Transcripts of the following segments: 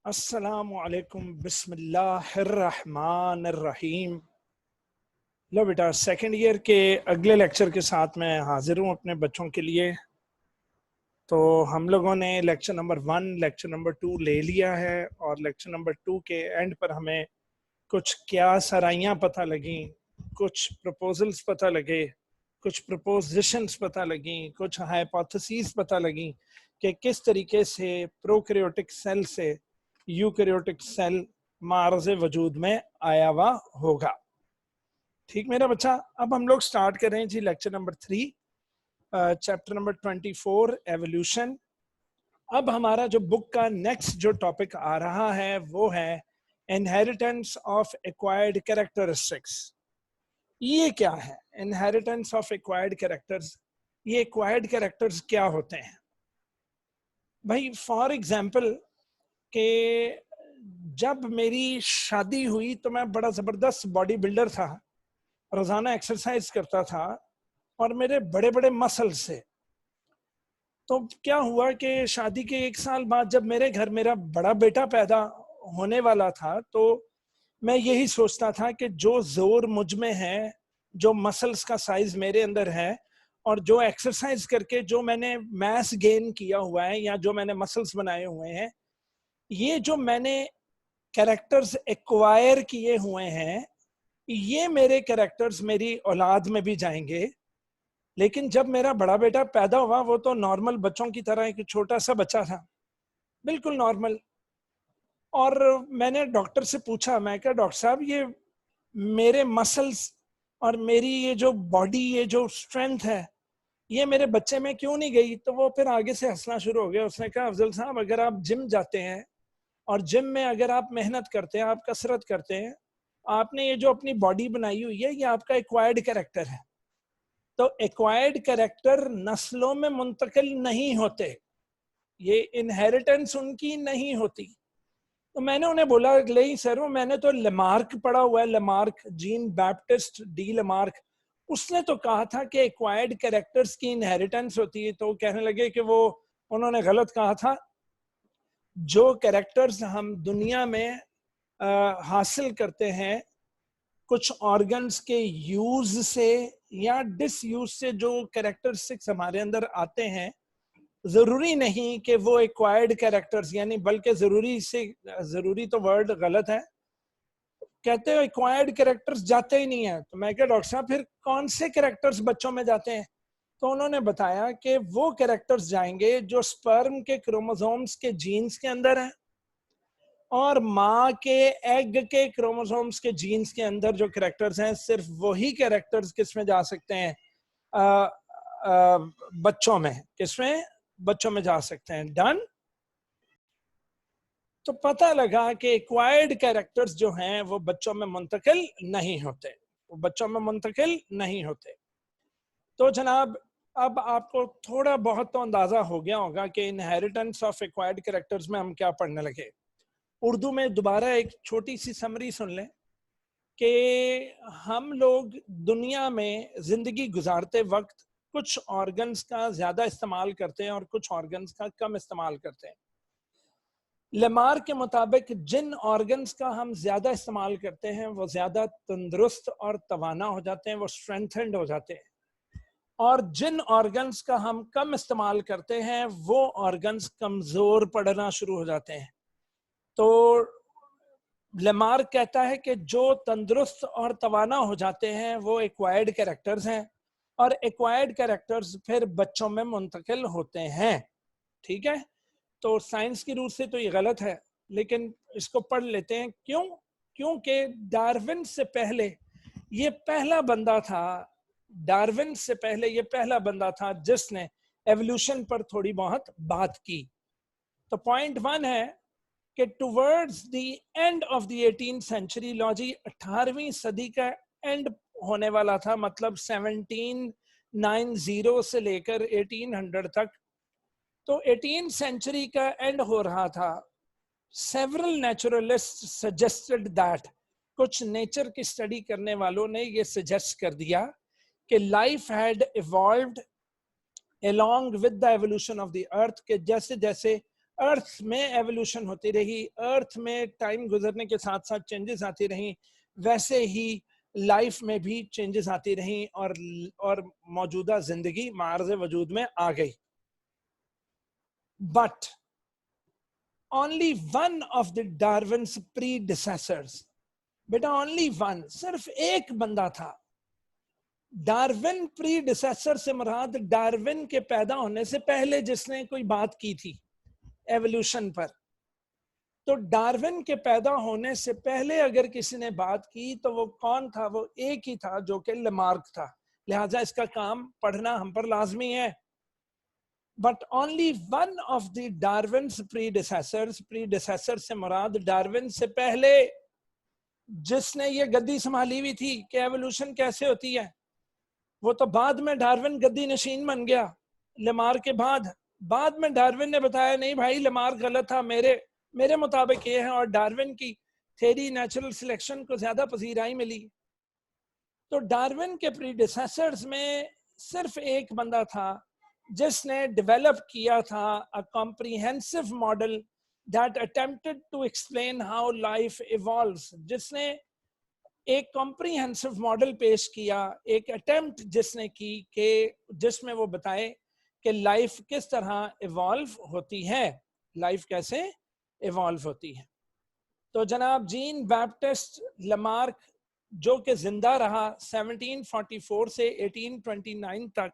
السلام علیکم، بسم اللہ الرحمن الرحیم۔ لو بیٹا، سیکنڈ ایئر کے اگلے لیکچر کے ساتھ میں حاضر ہوں اپنے بچوں کے لیے۔ تو ہم لوگوں نے لیکچر نمبر 1 لیکچر نمبر 2 لے لیا ہے، اور لیکچر نمبر 2 کے اینڈ پر ہمیں کچھ کیا سرائیاں پتہ لگیں، کچھ پروپوزلز پتہ لگے، کچھ پروپوزیشنز پتہ لگیں، کچھ ہائپوتھیسیز پتہ لگیں کہ کس طریقے سے پروکریوٹک سیل سے یوکریوٹک سیل معرض وجود میں آیا ہوا ہوگا۔ ٹھیک میرا بچہ، اب ہم لوگ سٹارٹ کر رہے ہیں جی lecture number 3 chapter number 24 evolution. اب ہمارا جو بک کا نیکسٹ جو ٹاپک آ رہا ہے وہ ہے انہیریٹنس آف ایکوائرڈ کیریکٹرسٹکس۔ یہ کیا ہے انہیریٹنس آف ایکوائرڈ کیریکٹرز؟ یہ ایکوائرڈ کیریکٹرز کیا ہوتے ہیں بھائی؟ فار ایگزامپل کہ جب میری شادی ہوئی تو میں بڑا زبردست باڈی بلڈر تھا، روزانہ ایکسرسائز کرتا تھا اور میرے بڑے بڑے مسلز سے۔ تو کیا ہوا کہ شادی کے 1 سال بعد جب میرے گھر میرا بڑا بیٹا پیدا ہونے والا تھا تو میں یہی سوچتا تھا کہ جو زور مجھ میں ہے، جو مسلز کا سائز میرے اندر ہے، اور جو ایکسرسائز کر کے جو میں نے میس گین کیا ہوا ہے یا جو میں نے مسلز بنائے ہوئے ہیں، یہ جو میں نے کریکٹرز ایکوائر کیے ہوئے ہیں، یہ میرے کریکٹرز میری اولاد میں بھی جائیں گے۔ لیکن جب میرا بڑا بیٹا پیدا ہوا، وہ تو نارمل بچوں کی طرح ایک چھوٹا سا بچہ تھا، بالکل نارمل۔ اور میں نے ڈاکٹر سے پوچھا، میں کہا ڈاکٹر صاحب یہ میرے مسلز اور میری یہ جو باڈی، یہ جو اسٹرینتھ ہے، یہ میرے بچے میں کیوں نہیں گئی؟ تو وہ پھر آگے سے ہنسنا شروع ہو گیا۔ اس نے کہا افضل صاحب، اگر آپ جم جاتے ہیں اور جم میں اگر آپ محنت کرتے ہیں، آپ کسرت کرتے ہیں، آپ نے یہ جو اپنی باڈی بنائی ہوئی ہے، یہ آپ کا ایکوائرڈ کیریکٹر ہے۔ تو ایکوائرڈ کیریکٹر نسلوں میں منتقل نہیں ہوتے، یہ انہیریٹنس ان کی نہیں ہوتی۔ تو میں نے انہیں بولا نہیں سر، میں نے تو لیمارک پڑھا ہوا ہے، Lamarck, Jean Baptiste de Lamarck, اس نے تو کہا تھا کہ ایکوائرڈ کیریکٹرز کی انہیریٹنس ہوتی ہے۔ تو کہنے لگے کہ وہ انہوں نے غلط کہا تھا۔ جو کیریکٹرز ہم دنیا میں حاصل کرتے ہیں کچھ آرگنز کے یوز سے یا ڈس یوز سے، جو کیریکٹرسٹکس ہمارے اندر آتے ہیں، ضروری نہیں کہ وہ ایکوائرڈ کیریکٹرز، یعنی بلکہ ضروری تو ورڈ غلط ہے، کہتے ہیں ایکوائرڈ کیریکٹرز جاتے ہی نہیں ہیں۔ تو میں کہا ڈاکٹر صاحب پھر کون سے کیریکٹرز بچوں میں جاتے ہیں؟ تو انہوں نے بتایا کہ وہ کیریکٹرز جائیں گے جو سپرم کے کروموزومز کے جینز کے اندر ہیں، اور ماں کے ایگ کے کروموزومز کے جینز کے اندر جو کریکٹرز ہیں، صرف وہی کریکٹرز کس میں جا سکتے ہیں؟ بچوں میں۔ کس میں؟ بچوں میں جا سکتے ہیں۔ ڈن؟ تو پتہ لگا کہ ایکوائرڈ کریکٹرز جو ہیں وہ بچوں میں منتقل نہیں ہوتے، وہ بچوں میں منتقل نہیں ہوتے۔ تو جناب اب آپ کو تھوڑا بہت تو اندازہ ہو گیا ہوگا کہ انہیریٹنس آف ایکوائرڈ کریکٹرز میں ہم کیا پڑھنے لگے۔ اردو میں دوبارہ ایک چھوٹی سی سمری سن لیں کہ ہم لوگ دنیا میں زندگی گزارتے وقت کچھ آرگنز کا زیادہ استعمال کرتے ہیں اور کچھ آرگنز کا کم استعمال کرتے ہیں۔ لیمار کے مطابق جن آرگنز کا ہم زیادہ استعمال کرتے ہیں وہ زیادہ تندرست اور توانا ہو جاتے ہیں، وہ اسٹرینتھنڈ ہو جاتے ہیں، اور جن آرگنز کا ہم کم استعمال کرتے ہیں وہ آرگنز کمزور پڑنا شروع ہو جاتے ہیں۔ تو لیمار کہتا ہے کہ جو تندرست اور توانا ہو جاتے ہیں وہ ایکوائرڈ کیریکٹرز ہیں، اور ایکوائرڈ کیریکٹرز پھر بچوں میں منتقل ہوتے ہیں۔ ٹھیک ہے؟ تو سائنس کی روح سے تو یہ غلط ہے، لیکن اس کو پڑھ لیتے ہیں۔ کیوں؟ کیونکہ ڈارون سے پہلے یہ پہلا بندہ تھا، ڈارون سے پہلے یہ پہلا بندہ تھا جس نے ایولیوشن پر تھوڑی بہت بات کی۔ تو پوائنٹ 1 ہے کہ towards the end of the 18th century, لو جی 18ویں صدی کا اینڈ ہونے والا تھا، مطلب 1790 سے لے کر 1800 تک۔ تو 18th سینچری کا اینڈ ہو رہا تھا۔ several naturalists suggested that، کچھ نیچر کی اسٹڈی کرنے والوں نے یہ سجیسٹ کر دیا کہ life had evolved along with the evolution of the earth، کہ جیسے جیسے ارتھ میں ایوولوشن ہوتی رہی, ارتھ میں ٹائم گزرنے کے ساتھ ساتھ چینجز آتی رہیں, ویسے ہی لائف میں بھی چینجز آتی رہیں اور موجودہ زندگی معرض وجود میں آ گئی. But only one of the Darwin's predecessors, beta only one, صرف ایک بندہ تھا. ڈارون predecessor سے مراد ڈارون کے پیدا ہونے سے پہلے جس نے کوئی بات کی تھی ایوولوشن پر. تو ڈارون کے پیدا ہونے سے پہلے اگر کسی نے بات کی تو وہ کون تھا؟ وہ ایک ہی تھا جو کہ لیمارک تھا. لہٰذا اس کا کام پڑھنا ہم پر لازمی ہے. But only one of the Darwin's predecessor سے مراد ڈارون سے پہلے جس نے یہ گدی سنبھالی ہوئی تھی کہ ایوولوشن کیسے ہوتی ہے. وہ تو بعد میں ڈارون گدی نشین بن گیا لیمار کے بعد میں ڈارون نے بتایا نہیں بھائی لیمار غلط تھا, میرے مطابق یہ ہے, اور ڈارون کی تھیری نیچرل سلیکشن کو زیادہ پذیرائی ملی. تو ڈارون کے پریڈیسیسرز میں صرف ایک بندہ تھا جس نے ڈیولپ کیا تھا a comprehensive model that attempted to explain how life evolves, جس نے ایک کمپریہنسو ماڈل پیش کیا, ایک اٹیمپٹ جس نے کی کہ جس میں وہ بتائے کہ لائف کس طرح ایوالو ہوتی ہے, لائف کیسے ایوالو ہوتی ہے. تو جناب جین بیپٹسٹ لیمارک جو کہ زندہ رہا 1744 سے 1829 تک,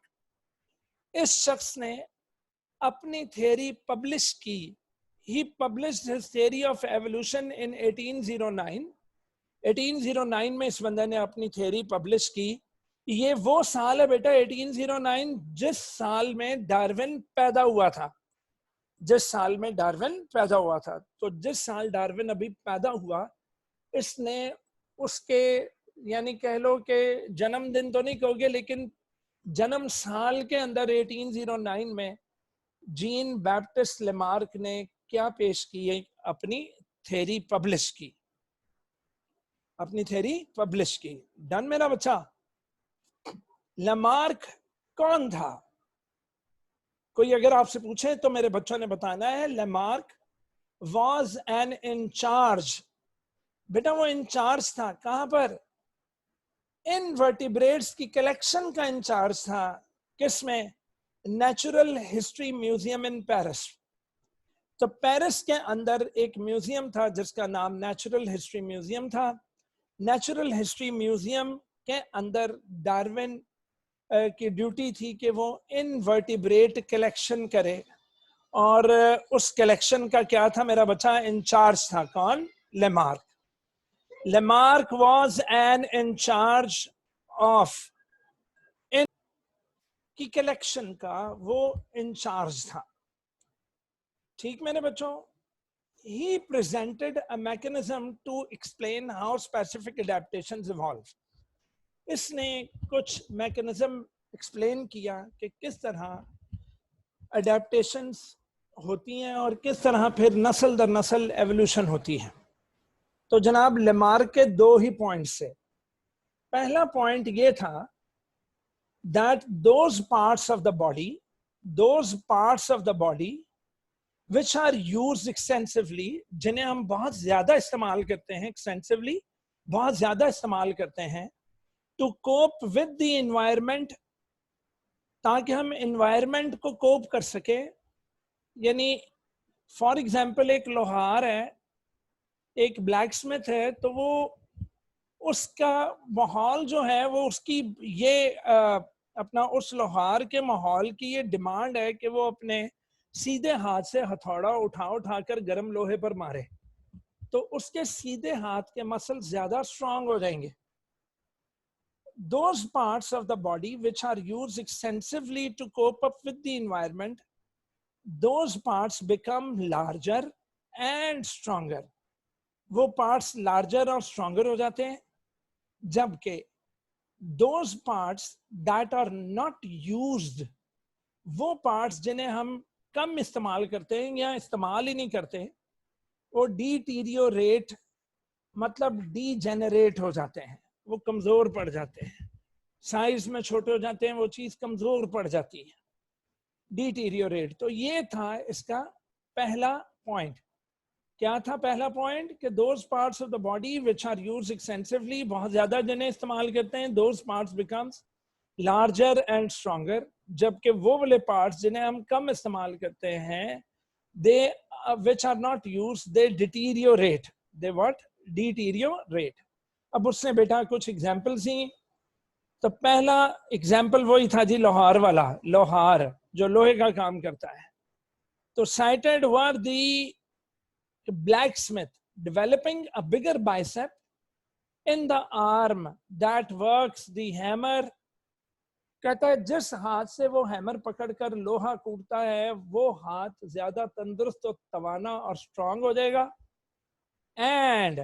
اس شخص نے اپنی تھیری پبلش کی. He published his theory of evolution in 1809. 1809 میں اس بندے نے اپنی تھیری پبلش کی. یہ وہ سال ہے بیٹا 1809 جس سال میں ڈارون پیدا ہوا تھا, جس سال میں ڈارون پیدا ہوا تھا. تو جس سال ڈارون ابھی پیدا ہوا اس نے اس کے یعنی کہہ لو کہ جنم دن تو نہیں کہو گے لیکن جنم سال کے اندر 1809 میں جین بیپٹسٹ لیمارک نے کیا پیش کی؟ اپنی تھیری پبلش کی, اپنی تھیری پبلش کی. ڈن میرا بچہ. لیمارک کون تھا؟ کوئی اگر آپ سے پوچھے تو میرے بچوں نے بتانا ہے لیمارک واز این انچارج. بیٹا وہ انچارج تھا کہاں پر؟ انورٹیبریٹس کی کلیکشن کا انچارج تھا. کس میں؟ Natural history museum in Paris. تو پیرس کے اندر ایک میوزیم تھا جس کا نام نیچرل ہسٹری میوزیم تھا. نیچرل ہسٹری میوزیم کے اندر ڈارون کی ڈیوٹی تھی کہ وہ انورٹیبریٹ کلیکشن کرے, اور اس کلیکشن کا کیا تھا میرا بچہ؟ انچارج تھا. کون؟ Lamarck. Lamarck was an in charge of کی کلیکشن کا, وہ انچارج تھا. ٹھیک میرے بچوں. He presented a mechanism to explain how specific adaptations evolve. اس نے کچھ میکنزم ایکسپلین کیا کہ کس طرح اڈیپٹیشنز ہوتی ہیں اور کس طرح پھر نسل در نسل ایوولوشن ہوتی ہے. تو جناب لیمارک کے دو ہی پوائنٹس سے. پہلا پوائنٹ یہ تھا that those parts of the body which are used extensively, جنہیں ہم بہت زیادہ استعمال کرتے ہیں, extensively بہت زیادہ استعمال کرتے ہیں, to cope with the environment, تاکہ ہم environment کو cope کر سکیں. یعنی فار ایگزامپل ایک لوہار ہے, ایک بلیک سمتھ ہے, تو وہ اس کا ماحول جو ہے وہ اس کی یہ اپنا اس لوہار کے ماحول کی یہ ڈیمانڈ ہے کہ وہ اپنے سیدھے ہاتھ سے ہتھوڑا اٹھا کر گرم لوہے پر مارے, تو اس کے سیدھے ہاتھ کے مسل زیادہ اسٹرانگ ہو جائیں گے. Those parts of the body which are used extensively to cope up with the environment, those parts become larger and stronger. وہ parts larger اور stronger ہو جاتے ہیں, جبکہ those parts that are not used, وہ parts جنہیں ہم کم استعمال کرتے ہیں یا استعمال ہی نہیں کرتے, وہ ڈیٹیریوریٹ مطلب ڈی جنریٹ ہو جاتے ہیں, وہ کمزور پڑ جاتے ہیں, سائز میں چھوٹے ہو جاتے ہیں, وہ چیز کمزور پڑ جاتی ہے, ڈیٹیریوریٹ. تو یہ تھا اس کا پہلا پوائنٹ کیا تھا؟ پہلا پوائنٹ کہ those parts of the body which are use extensively, بہت زیادہ جنہیں استعمال کرتے ہیں، those parts becomes larger and stronger, جبکہ وہ والے پارٹس جنہیں ہم کم استعمال کرتے ہیں they which are not used they deteriorate. They what? Deteriorate. اب اس نے بیٹا کچھ ایگزامپلس ہیں. تو پہلا ایگزامپل وہی تھا جی لوہار والا، لوہار جو لوہے کا کام کرتا ہے. تو cited were the blacksmith developing a bigger bicep in the arm that works the hammer. کہتا ہے جس ہاتھ سے وہ ہیمر پکڑ کر لوہا کوٹتا ہے وہ ہاتھ زیادہ تندرست اور توانا اور سٹرونگ ہو جائے گا. اینڈ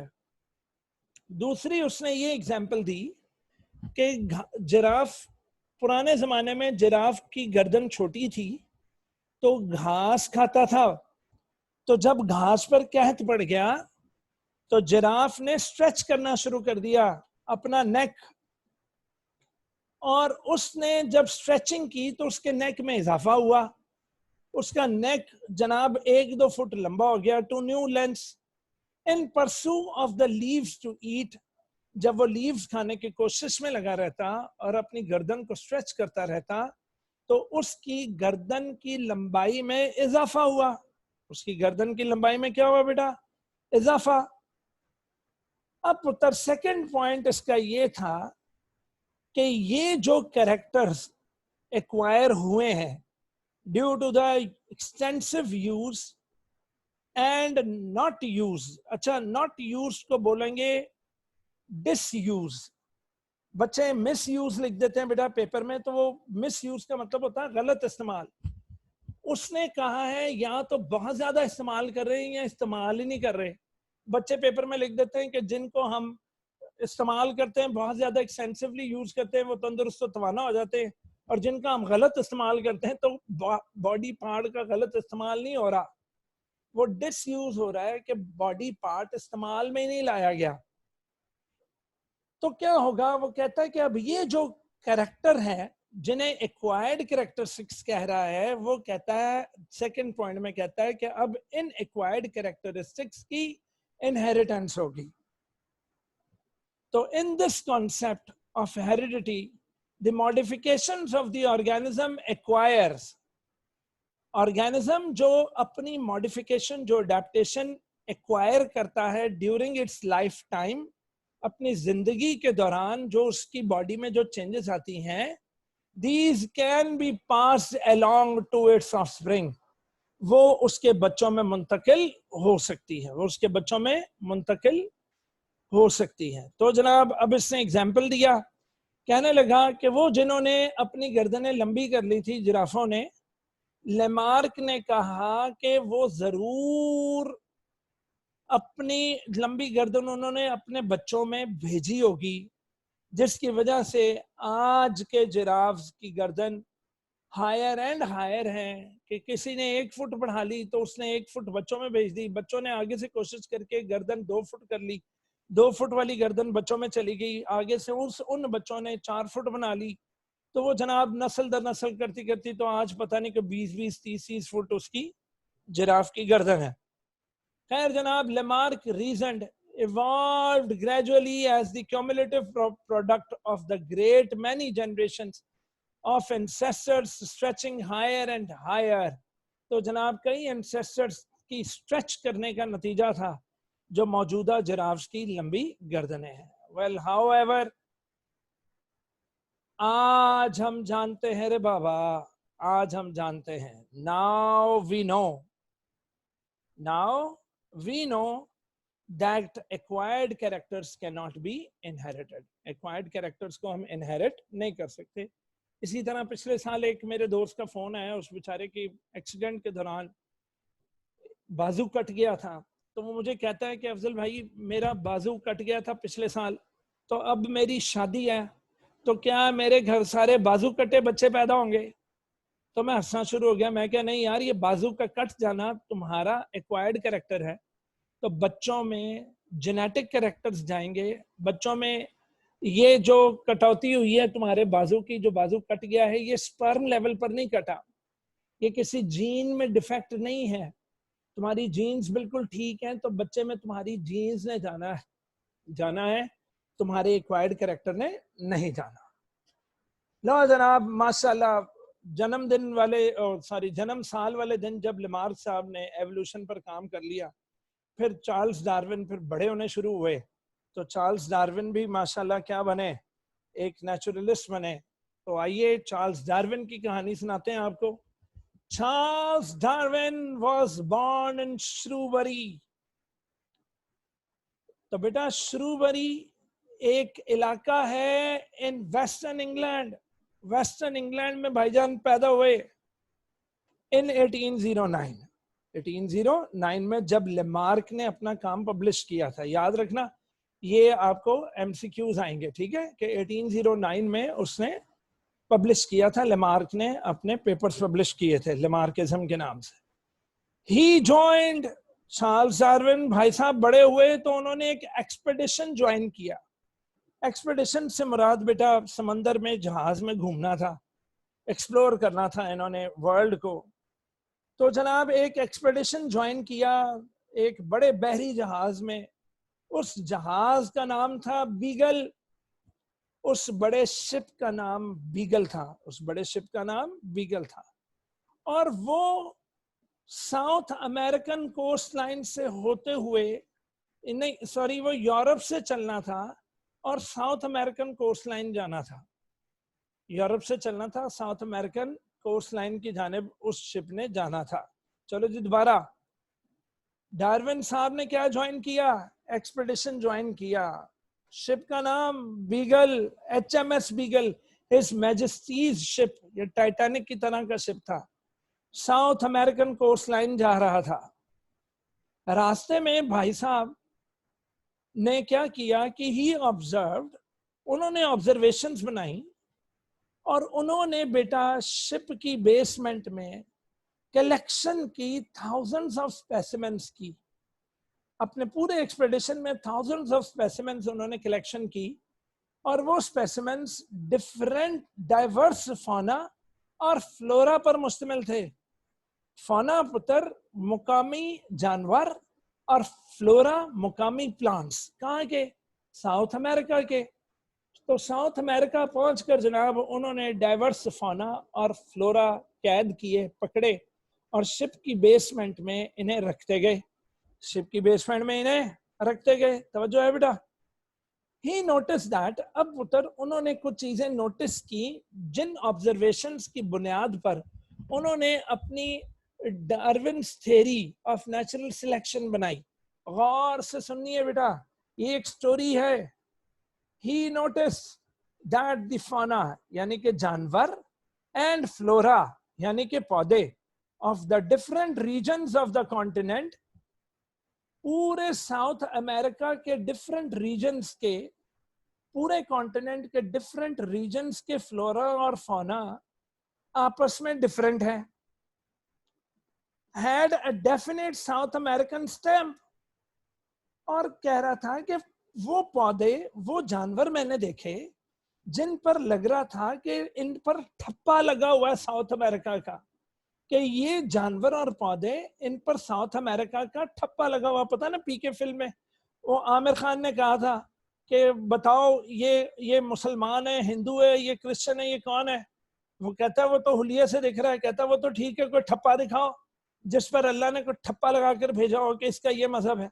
دوسری اس نے یہ ایگزامپل دی کہ جراف، پرانے زمانے میں جراف کی گردن چھوٹی تھی تو گھاس کھاتا تھا، تو جب گھاس پر قحط پڑ گیا تو جراف نے اسٹریچ کرنا شروع کر دیا اپنا نیک، اور اس نے جب اسٹریچنگ کی تو اس کے نیک میں اضافہ ہوا، اس کا نیک جناب 1-2 فٹ لمبا ہو گیا ٹو نیو لینس in pursue of the leaves to eat. جب وہ لیوز کھانے کی کوشش میں لگا رہتا اور اپنی گردن کو اسٹریچ کرتا رہتا تو اس کی گردن کی لمبائی میں اضافہ ہوا. اس کی گردن کی لمبائی میں کیا ہوا بیٹا؟ اضافہ. اب پتر سیکنڈ پوائنٹ اس کا یہ تھا کہ یہ جو کریکٹرز ایکوائر ہوئے ہیں due to the extensive use and not use. اچھا ناٹ یوز کو بولیں گے ڈس یوز. بچے مس یوز لکھ دیتے ہیں بیٹا پیپر میں، تو وہ مس یوز کا مطلب ہوتا ہے غلط استعمال. اس نے کہا ہے یا تو بہت زیادہ استعمال کر رہے ہیں یا استعمال ہی نہیں کر رہے. بچے پیپر میں لکھ دیتے ہیں کہ جن کو ہم استعمال کرتے ہیں، بہت زیادہ ایکسٹینسولی یوز کرتے ہیں، وہ تندرست و توانا ہو جاتے ہیں، اور جن کا ہم غلط استعمال کرتے ہیں تو باڈی پارٹ کا غلط استعمال نہیں ہو رہا، وہ ڈس یوز ہو رہا ہے کہ باڈی پارٹ استعمال میں ہی نہیں لایا گیا. تو کیا ہوگا؟ وہ کہتا ہے کہ اب یہ جو کریکٹر ہے جنہیں ایکوائرڈ کریکٹرسٹکس کہہ رہا ہے، وہ کہتا ہے سیکنڈ پوائنٹ میں کہتا ہے کہ اب ان ایکوائرڈ کریکٹرسٹکس کی انہیریٹنس ہوگی. So in this concept of heredity, the modifications of the organism acquires. Organism جو اپنی modification، جو adaptation acquire کرتا ہے during its lifetime، اپنی زندگی کے دوران جو اس کی باڈی میں جو چینجز آتی ہیں، these can be passed along to its offspring. وہ اس کے بچوں میں منتقل ہو سکتی ہے، وہ اس کے بچوں میں منتقل ہو سکتی ہے. تو جناب اب اس نے ایگزامپل دیا، کہنے لگا کہ وہ جنہوں نے اپنی گردنیں لمبی کر لی تھی جرافوں نے، لیمارک نے کہا کہ وہ ضرور اپنی لمبی گردن انہوں نے اپنے بچوں میں بھیجی ہوگی، جس کی وجہ سے آج کے جرافز کی گردن ہائر اینڈ ہائر ہیں کہ کسی نے 1 فٹ بڑھا لی تو اس نے 1 فٹ بچوں میں بھیج دی، بچوں نے آگے سے کوشش کر کے گردن 2 فٹ کر لی، 2 فٹ والی گردن بچوں میں چلی گئی، آگے سے ان بچوں نے 4 فٹ بنا لی، تو وہ جناب نسل در نسل کرتی کرتی تو آج پتہ نہیں کہ 20 30 فٹ اس کی جراف کی گردن ہے. خیر جناب، Lamarck reasoned evolved gradually as the cumulative product of the great many generations of ancestors stretching higher and higher. تو جناب کئی ancestors کی stretch کرنے کا نتیجہ تھا جو موجودہ جرافز کی لمبی گردنیں ہیں. Well, however, آج ہم جانتے ہیں رے بابا، آج ہم جانتے ہیں. Now we know that acquired characters cannot be inherited. Acquired characters کو ہم inherit نہیں کر سکتے. اسی طرح پچھلے سال ایک میرے دوست کا فون آیا، اس بیچارے کی ایکسیڈنٹ کے دوران بازو کٹ گیا تھا، تو وہ مجھے کہتا ہے کہ افضل بھائی میرا بازو کٹ گیا تھا پچھلے سال، تو اب میری شادی ہے، تو کیا میرے گھر سارے بازو کٹے بچے پیدا ہوں گے؟ تو میں ہنسنا شروع ہو گیا. میں کہا نہیں یار، یہ بازو کا کٹ جانا تمہارا ایکوائرڈ کریکٹر ہے، تو بچوں میں جینیٹک کریکٹرز جائیں گے، بچوں میں یہ جو کٹوتی ہوئی ہے تمہارے بازو کی، جو بازو کٹ گیا ہے، یہ سپرم لیول پر نہیں کٹا، یہ کسی جین میں ڈیفیکٹ نہیں ہے، تمہاری جینز بالکل ٹھیک ہیں تو بچے میں تمہاری جینز نے جانا ہے، تمہارے ایکوائرڈ کریکٹر نے نہیں جانا. لو جناب ماشاءاللہ جنم سال والے دن جب لیمارک صاحب نے ایوولوشن پر کام کر لیا، پھر چارلز ڈارون پھر بڑے ہونے شروع ہوئے، تو چارلز ڈارون بھی ماشاءاللہ کیا بنے، ایک نیچرلسٹ بنے. تو آئیے چارلز ڈارون کی کہانی سناتے ہیں آپ کو. Charles Darwin was born in Shrewsbury. تو بیٹا شروبری ایک علاقہ ہے in western England. Western England میں بھائی جان پیدا ہوئے ان 1809. 1809 میں جب لیمارک نے اپنا کام پبلش کیا تھا. یاد رکھنا یہ آپ کو ایم سی کیوز آئیں گے، ٹھیک ہے، کہ 1809 میں اس نے پبلش کیا تھا، لیمارک نے اپنے پیپرز پبلش کیے تھے لیمارکزم کے نام سے. ہی جوائنڈ چارلز ڈارون، بھائی صاحب بڑے ہوئے تو انہوں نے ایک ایکسپیڈیشن جوائن کیا. ایکسپیڈیشن سے مراد بیٹا سمندر میں جہاز میں گھومنا تھا، ایکسپلور کرنا تھا انہوں نے ورلڈ کو. تو جناب ایک ایکسپیڈیشن جوائن کیا ایک بڑے بحری جہاز میں. اس جہاز کا نام تھا بیگل. اس بڑے شپ کا نام بیگل تھا. اور وہ ساؤتھ امریکن کوسٹ لائن سے ہوتے ہوئے، نہیں سوری، وہ یورپ سے چلنا تھا اور ساؤتھ امریکن کوسٹ لائن جانا تھا. یورپ سے چلنا تھا، ساؤتھ امریکن کوسٹ لائن کی جانب اس شپ نے جانا تھا. چلو جی دوبارہ ڈارون صاحب نے کیا جوائن کیا، ایکسپیڈیشن جوائن کیا. شپ کا نام Beagle, H M S Beagle, his majesty's ship. یہ ٹائٹینک کی طرح کا شپ تھا، ساؤتھ امریکن کوسٹ لائن جا رہا تھا. راستے میں بھائی صاحب نے کیا کیا کہ ہی آبزروڈ، انہوں نے آبزرویشنز بنائی اور انہوں نے بیٹا شپ کی بیسمنٹ میں کلیکشن کی تھاؤزنڈز آف اسپیسیمنز کی. اپنے پورے ایکسپیڈیشن میں تھاؤزنڈز آف اسپیسیمنز انہوں نے کلیکشن کی، اور وہ اسپیسیمنز ڈفرینٹ ڈائیورس فونا اور فلورا پر مشتمل تھے. فونا پتر مقامی جانور اور فلورا مقامی پلانٹس. کہاں کے؟ ساؤتھ امریکہ کے. تو ساؤتھ امریکہ پہنچ کر جناب انہوں نے ڈائیورس فونا اور فلورا قید کیے، پکڑے، اور شپ کی بیسمنٹ میں انہیں رکھتے گئے. توجہ ہے بیٹا. ہی نوٹس دیٹ، اب پتر انہوں نے کچھ چیزیں نوٹس کی جن آبزرویشنز کی بنیاد پر انہوں نے اپنی ڈارونز تھیوری آف نیچرل سلیکشن بنائی. غور سے سنیے بیٹا، یہ ایک سٹوری ہے. He noticed that the fauna یعنی کہ جانور and flora یعنی کہ پودے of the different regions of the continent، پورے ساؤتھ امریکہ کے ڈفرنٹ ریجنز کے، پورے کانٹیننٹ کے ڈفرنٹ ریجنز کے فلورا اور فونا آپس میں ڈفرنٹ ہیں. had a definite South American stamp، اور کہہ رہا تھا کہ وہ پودے، وہ جانور میں نے دیکھے جن پر لگ رہا تھا کہ ان پر ٹھپا لگا ہوا ہے ساؤتھ امریکہ کا، کہ یہ جانور اور پودے ان پر ساؤتھ امریکہ کا ٹھپا لگا ہوا. پتا نا پی کے فلم میں وہ عامر خان نے کہا تھا کہ بتاؤ یہ مسلمان ہے، ہندو ہے، یہ کرسچن ہے، یہ کون ہے؟ وہ کہتا ہے وہ تو حلیے سے دکھ رہا ہے. کہتا ہے وہ تو ٹھیک ہے، کوئی ٹھپا دکھاؤ جس پر اللہ نے کوئی ٹھپا لگا کر بھیجا ہو کہ اس کا یہ مذہب ہے.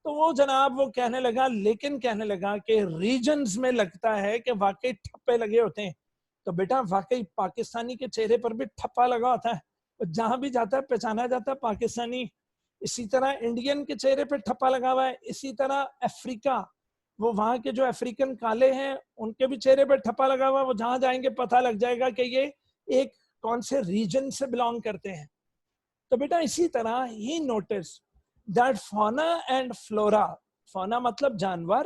تو وہ جناب وہ کہنے لگا کہ ریجنز میں لگتا ہے کہ واقعی ٹھپے لگے ہوتے ہیں. تو بیٹا واقعی پاکستانی کے چہرے پر بھی ٹھپا لگا ہوتا ہے، جہاں بھی جاتا ہے پہچانا جاتا ہے پاکستانی. اسی طرح انڈین کے چہرے پہ ٹھپا لگا ہوا ہے. اسی طرح افریقہ، وہ وہاں کے جو افریقن کالے ہیں ان کے بھی چہرے پہ ٹھپا لگا ہوا ہے. وہ جہاں جائیں گے پتہ لگ جائے گا کہ یہ ایک کون سے ریجن سے بلانگ کرتے ہیں. تو بیٹا اسی طرح ہی notice that fauna and flora، fauna مطلب جانور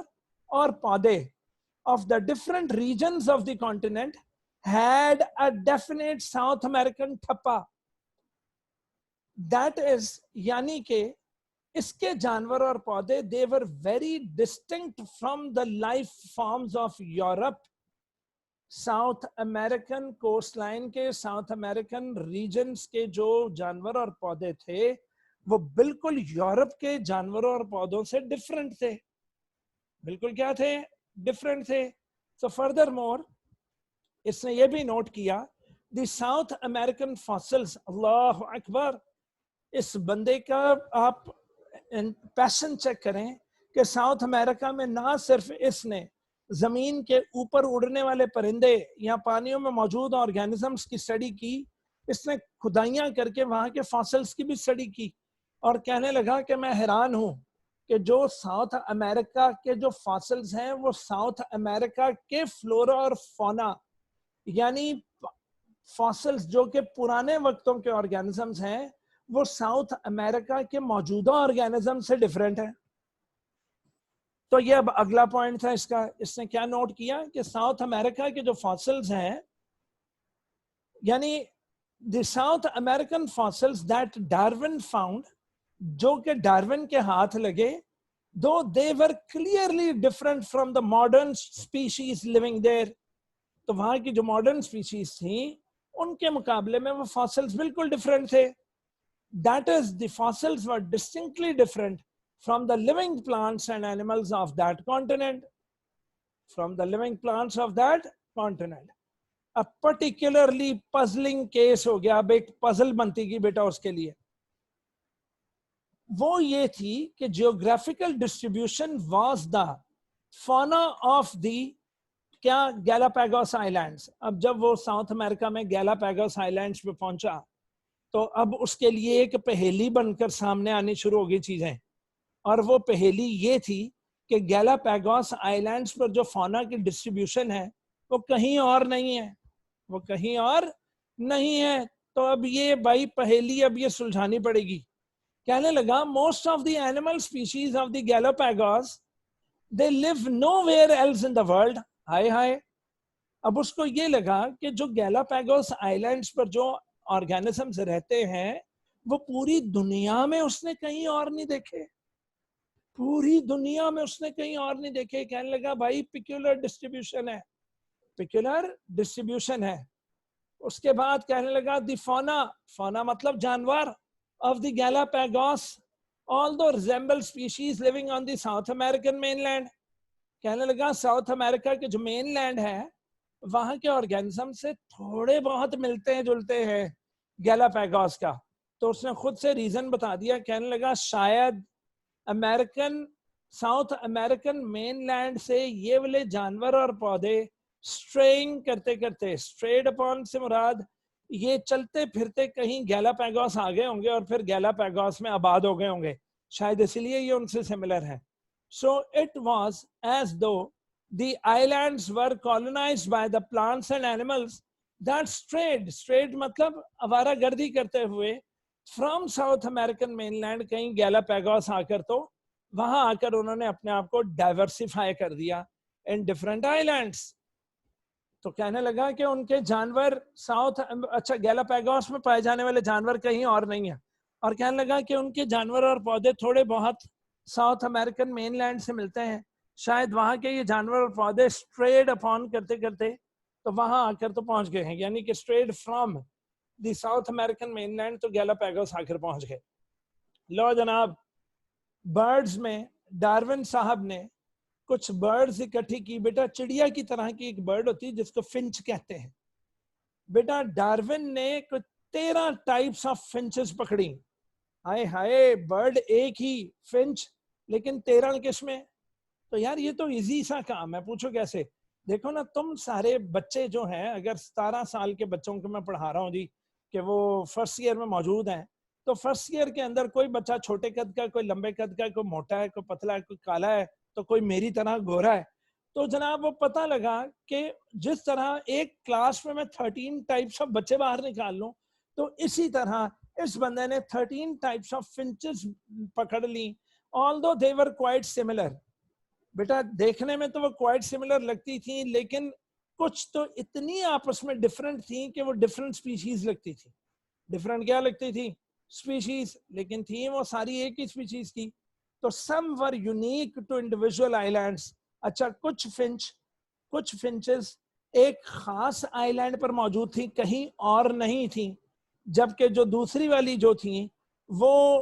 اور پودے of the different regions of the continent had a definite South American ٹھپا. That is یعنی کہ اس کے جانور اور پودے they were very distinct from the life forms of Europe. South American coastline کے، ساؤتھ امریکن ریجنز کے جو جانور اور پودے تھے وہ بالکل یورپ کے جانوروں اور پودوں سے ڈفرنٹ تھے. بالکل کیا تھے؟ ڈفرنٹ تھے. سو فردر مور اس نے یہ بھی نوٹ کیا دی ساؤتھ امریکن فاسلز. اللہ اکبر. اس بندے کا آپ پیشن چیک کریں کہ ساؤتھ امریکہ میں نہ صرف اس نے زمین کے اوپر اڑنے والے پرندے یا پانیوں میں موجود آرگینزمز کی اسٹڈی کی, اس نے کھدائیاں کر کے وہاں کے فاسلز کی بھی اسٹڈی کی, اور کہنے لگا کہ میں حیران ہوں کہ جو ساؤتھ امریکہ کے جو فاسلز ہیں وہ ساؤتھ امریکہ کے فلورا اور فونا, یعنی فاسلز جو کہ پرانے وقتوں کے آرگینزمز ہیں, وہ ساؤتھ امریکہ کے موجودہ آرگینزم سے ڈیفرنٹ ہے. تو یہ اب اگلا پوائنٹ تھا اس کا. اس نے کیا نوٹ کیا کہ ساؤتھ امریکہ کے جو فاسلز ہیں, یعنی the South American fossils that Darwin found, جو کہ ڈارون کے ہاتھ لگے, though they were clearly different from the modern species living there. تو وہاں کی جو ماڈرن اسپیشیز تھیں ان کے مقابلے میں وہ فاسلز بالکل ڈفرنٹ تھے. That is, the fossils were distinctly different from the living plants and animals of that continent. From the living plants of that continent. A particularly puzzling case ہو گیا, اب ایک پزل بنتی گی بیٹا اس کے لیے. وہ یہ تھی کہ geographical distribution was the fauna of the کیا گیلاپاگوس آئیلینڈس. اب جب وہ ساؤتھ امریکہ میں گیلاپاگوس آئیلینڈس پہ پہنچا تو اب اس کے لیے ایک پہیلی بن کر سامنے آنی شروع ہو گئی چیزیں, اور وہ پہیلی یہ تھی کہ گیلاپاگوس آئیلینڈز پر جو فونا کی ڈسٹریبیوشن ہے وہ کہیں اور نہیں ہے, وہ کہیں اور نہیں ہے. تو اب یہ بھائی پہیلی اب یہ سلجھانی پڑے گی. کہنے لگا most of the animal species of the Galapagos they live nowhere else in the world. ہائے ہائے. اب اس کو یہ لگا کہ جو گیلاپاگوس آئیلینڈز پر جو آرگینزمز رہتے ہیں وہ پوری دنیا میں اس نے کہیں اور نہیں دیکھے, پوری دنیا میں اس نے کہیں اور نہیں دیکھے. کہنے لگا بھائی پیکولر ڈسٹریبیوشن ہے, پیکولر ڈسٹریبیوشن ہے. اس کے بعد کہنے لگا دی فونا, فونا مطلب جانور, of the Galapagos although resemble species living on the South American mainland. کہنے لگا ساؤتھ امریکہ کے جو مین لینڈ ہے وہاں کے آرگینزم سے تھوڑے بہت ملتے ہیں جلتے ہیں گیلاپاگوس کا. تو اس نے خود سے ریزن بتا دیا. کہنے لگا شاید امریکن ساؤتھ امریکن مین لینڈ سے یہ والے جانور اور پودے اسٹرینگ کرتے کرتے, اسٹریڈ اپون سے مراد یہ چلتے پھرتے کہیں گیلاپاگوس آ گئے ہوں گے اور پھر گیلاپاگوس میں آباد ہو گئے ہوں گے, شاید اسی لیے یہ ان سے سملر ہے. So it was as though the islands were colonized by the plants and animals that strayed مطلب آوارہ گردی کرتے ہوئے from South American mainland کہیں گیلاپاگوس آ کر, تو وہاں آ کر انہوں نے اپنے آپ کو ڈائیورسیفائی کر دیا in different islands. تو کہنے لگا کہ ان کے جانور اچھا گیلاپاگوس میں پائے جانے والے جانور کہیں اور نہیں ہیں, اور کہنے لگا کہ ان کے جانور اور پودے تھوڑے بہت ساؤتھ امریکن مین لینڈ سے ملتے ہیں, شاید وہاں کے یہ جانور اور پودے اسٹریڈ اپون کرتے کرتے تو وہاں آ کر تو پہنچ گئے ہیں, یعنی کہ strayed from the South American mainland تو گیلاپاگوس آ کر پہنچ گئے. لو جناب, برڈز میں ڈارون صاحب نے کچھ برڈز اکٹھی کی. بیٹا چڑیا کی طرح کی ایک برڈ ہوتی ہے جس کو فنچ کہتے ہیں. بیٹا ڈارون نے کچھ 13 ٹائپس آف فنچز پکڑی. ہائے ہائے, برڈ ایک ہی فنچ لیکن 13 قسمیں. تو یار یہ تو ایزی سا کام ہے, پوچھو کیسے. دیکھو نا تم سارے بچے جو ہیں, اگر 17 سال کے بچوں کو میں پڑھا رہا ہوں جی کہ وہ فرسٹ ایئر میں موجود ہیں, تو فرسٹ ایئر کے اندر کوئی بچہ چھوٹے قد کا, کوئی لمبے قد کا, کوئی موٹا ہے, کوئی پتلا ہے, کوئی کالا ہے, تو کوئی میری طرح گورا ہے. تو جناب وہ پتہ لگا کہ جس طرح ایک کلاس میں 13 ٹائپس آف بچے باہر نکال لوں, تو اسی طرح اس بندے نے 13 ٹائپس آف فنچز پکڑ لی. although they were quite similar. بیٹا دیکھنے میں تو وہ کوائٹ سملر لگتی تھیں, لیکن کچھ تو اتنی آپس میں ڈفرنٹ تھیں کہ وہ ڈفرنٹ سپیشیز لگتی تھی. ڈفرنٹ کیا لگتی تھی؟ سپیشیز, لیکن تھیں وہ ساری ایک ہی سپیشیز کی. تو some were unique to individual islands. اچھا کچھ فنچز ایک خاص آئی لینڈ پر موجود تھیں, کہیں اور نہیں تھیں, جبکہ جو دوسری والی جو تھیں وہ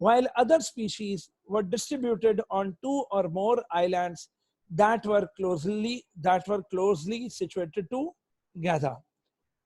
while other species were distributed on 2 or more islands that were closely situated together.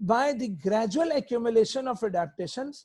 by the gradual accumulation of adaptations,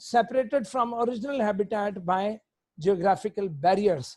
separated from original habitat by geographical barriers.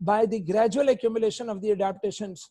By the gradual accumulation of the adaptations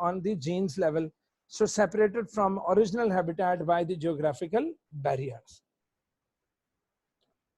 on the genes level. So separated from original habitat by the geographical barriers.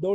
2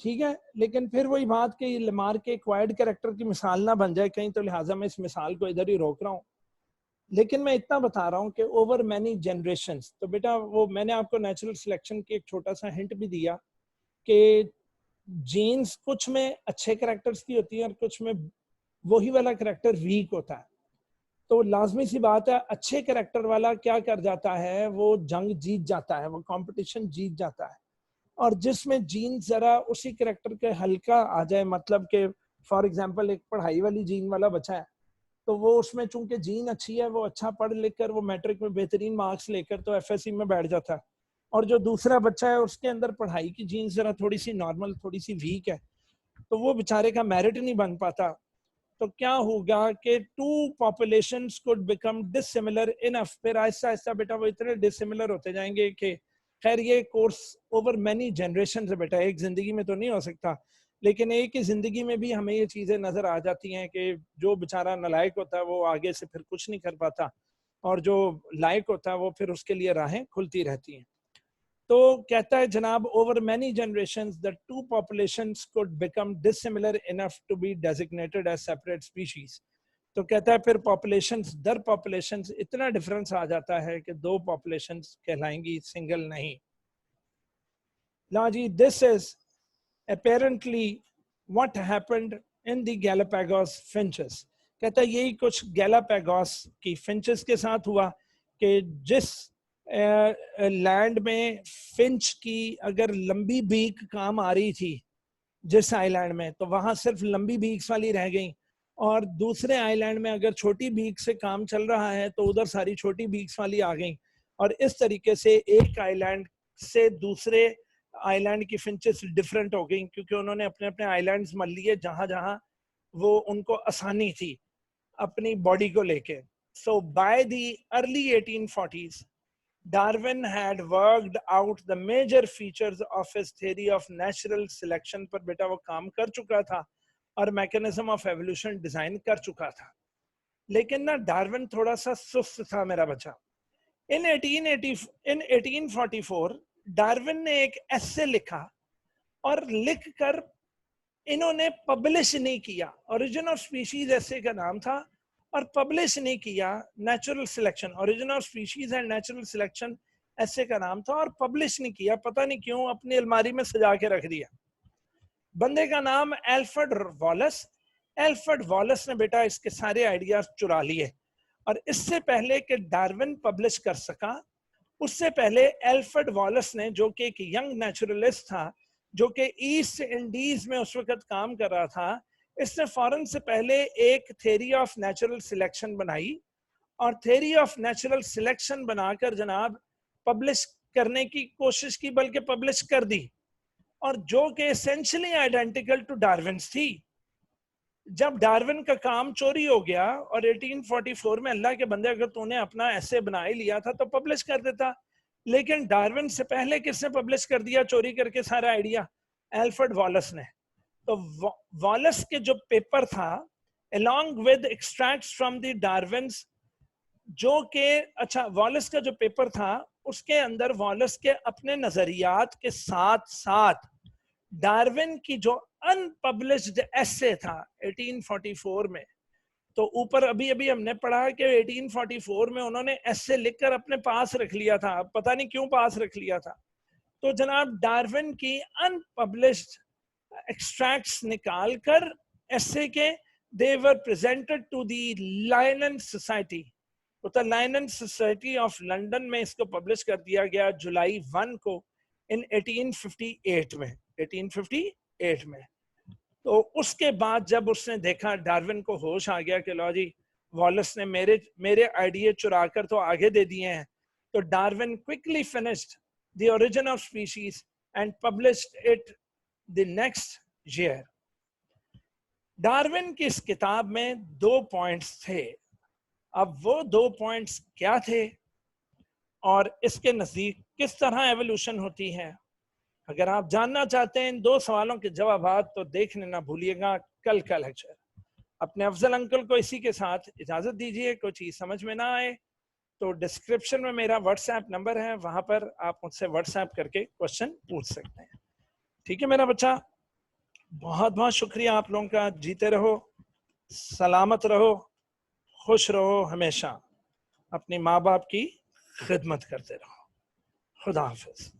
ٹھیک ہے. لیکن پھر وہی بات کہ لمارک acquired character کی مثال نہ بن جائے کہیں، تو لہٰذا میں اس مثال کو ادھر ہی روک رہا ہوں. لیکن میں اتنا بتا رہا ہوں کہ اوور مینی جنریشنز، تو بیٹا وہ میں نے آپ کو نیچرل سلیکشن کی ایک چھوٹا سا ہنٹ بھی دیا کہ جینز کچھ میں اچھے کریکٹرز کی ہوتی ہیں اور کچھ میں وہی والا کریکٹر ویک ہوتا ہے. تو لازمی سی بات ہے اچھے کریکٹر والا کیا کر جاتا ہے، وہ جنگ جیت جاتا ہے، وہ کمپٹیشن جیت جاتا ہے. اور جس میں جین ذرا اسی کریکٹر کے ہلکا آ جائے، مطلب کہ فار ایگزامپل ایک پڑھائی والی جین والا بچہ ہے، تو وہ اس میں چونکہ جین اچھی ہے، وہ اچھا پڑھ لکھ کر وہ میٹرک میں بہترین مارکس لے کر تو ایف ایس سی میں بیٹھ جاتا ہے. اور جو دوسرا بچہ ہے اس کے اندر پڑھائی کی جین ذرا تھوڑی سی نارمل، تھوڑی سی ویک ہے، تو وہ بیچارے کا میرٹ نہیں بن پاتا. تو کیا ہوگا کہ two populations could become dissimilar enough, پھر آہستہ آہستہ بیٹا وہ اتنے ڈسملر ہوتے جائیں گے کہ خیر یہ کورس اوور مینی جنریشن سے بیٹا ایک زندگی میں تو نہیں ہو سکتا، لیکن ایک ہی زندگی میں بھی ہمیں یہ چیزیں نظر آ جاتی ہیں کہ جو بیچارہ نالائق ہوتا ہے وہ آگے سے پھر کچھ نہیں کر پاتا، اور جو لائق ہوتا ہے وہ پھر اس کے لیے راہیں کھلتی رہتی ہیں. تو کہتا ہے جناب over many generations the two populations could become dissimilar enough to be designated as separate species. تو کہتا ہے پھر پاپولیشنز در پاپولیشنز اتنا ڈفرنس آ جاتا ہے کہ دو پاپولیشنز کہلائیں گی سنگل نہیں. نا جی this is apparently what happened in the Galapagos finches. کہتا ہے یہی کچھ گیلاپیگوس کی فنچز کے ساتھ ہوا کہ جس لینڈ میں فنچ کی اگر لمبی بیک کام آ رہی تھی جس آئی لینڈ میں، تو وہاں صرف لمبی بیکس والی رہ گئیں، اور دوسرے آئی لینڈ میں اگر چھوٹی بیک سے کام چل رہا ہے تو ادھر ساری چھوٹی بیکس والی آ گئیں. اور اس طریقے سے ایک آئی لینڈ سے دوسرے آئی لینڈ کی فنچز ڈفرنٹ ہو گئیں، کیونکہ انہوں نے اپنے اپنے آئی لینڈز مل لیے جہاں جہاں وہ ان کو آسانی تھی اپنی باڈی کو لے کے. So by the early 1840s, Darwin had worked out the major features of his theory of natural selection پر بیٹا وہ کام کر چکا تھا اور میکنزم آف ایولیوشن ڈیزائن کر چکا تھا. لیکن نا ڈارون تھوڑا سا سست تھا میرا بچہ. In 1844 ڈارون نے ایک ایسے لکھا اور لکھ کر انہوں نے پبلش نہیں کیا. اوریجن آف اسپیشیز ایسے کا نام تھا اور پبلش نہیں کیا. Natural selection, origin of species and natural selection ایسے کا نام تھا اور پبلش نہیں کیا. پتہ نہیں کیوں اپنی الماری میں سجا کے رکھ دیا. بندے کا نام ایلفرڈ والیس. ایلفرڈ والیس نے بیٹا اس کے سارے آئیڈیاز چرا لیے، اور اس سے پہلے کہ ڈارون پبلش کر سکا اس سے پہلے ایلفرڈ والیس نے، جو کہ ایک ینگ نیچرلسٹ تھا جو کہ ایسٹ انڈیز میں اس وقت کام کر رہا تھا، اس نے فوراً سے پہلے ایک تھیوری آف نیچرل سلیکشن بنائی، اور تھیوری آف نیچرل سلیکشن بنا کر جناب پبلش کرنے کی کوشش کی، بلکہ پبلش کر دی، اور جو کہ اسینشلی آئیڈینٹیکل ٹو ڈارونز تھی. جب ڈارون کا کام چوری ہو گیا اور 1844 میں اللہ کے بندے اگر تو نے اپنا ایسے بنا ہی لیا تھا تو پبلش کر دیتا، لیکن ڈارون سے پہلے کس نے پبلش کر دیا چوری کر کے سارا آئیڈیا؟ ایلفرڈ والیس نے. تو والیس کے جو پیپر تھا along with extracts from the Darwin's، جو کہ اچھا والیس کا جو پیپر تھا اس کے اندر والیس کے اپنے نظریات کے ساتھ ساتھ ڈارون کی جو ان پبلشڈ ایسے تھا 1844 میں، تو اوپر ابھی ہم نے پڑھا کہ 1844 میں انہوں نے ایسے لکھ کر اپنے پاس رکھ لیا تھا. پتہ نہیں کیوں پاس رکھ لیا تھا. تو جناب ڈارون کی ان پبلشڈ ایکسٹریکٹس نکال کر ایسے کے they were presented to the Linnean Society. تو لائنن سوسائٹی آف لنڈن میں اس کو پبلش کر دیا گیا جولائی 1 کو ان 1858 میں. تو اس کے بعد جب اس نے دیکھا ڈارون کو ہوش آ گیا کہ لو جی والیس نے میرے آئیڈیا چرا کر تو آگے دے دیے ہیں، تو Darwin quickly finished the origin of species and published it the next year. Darwin کی اس کتاب میں 2 پوائنٹس تھے. اب وہ 2 پوائنٹس کیا تھے اور اس کے نزدیک کس طرح ایوولوشن ہوتی ہے؟ اگر آپ جاننا چاہتے ہیں ان 2 سوالوں کے جوابات تو دیکھنے نہ بھولیے گا کل کا لیکچر. اپنے افضل انکل کو اسی کے ساتھ اجازت دیجیے. کوئی چیز سمجھ میں نہ آئے تو ڈسکرپشن میں میرا واٹس ایپ نمبر ہے، وہاں پر آپ مجھ سے واٹس ایپ کر کے کوشچن پوچھ سکتے ہیں. ٹھیک ہے میرا بچہ؟ بہت بہت شکریہ آپ لوگوں کا. جیتے رہو, سلامت رہو, خوش رہو, ہمیشہ اپنے ماں باپ کی خدمت کرتے رہو. خدا حافظ.